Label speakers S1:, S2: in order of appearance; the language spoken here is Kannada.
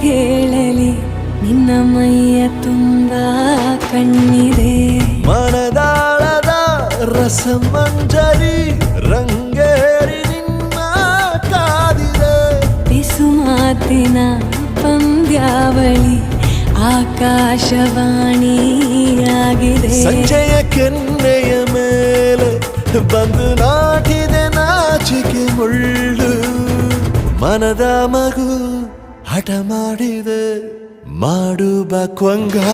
S1: ಹೇಳಲಿ ನಿನ್ನ ಮೈಯ ತುಂಬ ಕಣ್ಣಿದೆ
S2: ಮನದಾಳದ ರಸಮಂಜರಿ ರಂಗೇರಿ ನಿನ್ನ ಕಾದಿದೆ
S1: ಬಿಸು ಮಾತಿನ ಪಂದ್ಯಾವಳಿ ಆಕಾಶವಾಣಿಯಾಗಿದೆ
S2: ಸಂಜೆಯ ಕೆನ್ನೆಯ ಮೇಲೆ ಬಂದು ನಾಟಿದೆ ನಾಚಿಕೆ ಮುಳ್ಳು ಮನದ ಮಗು ಹಠ ಮಾಡಿದೆ ಮಾಡುವ ಕೊಂಗ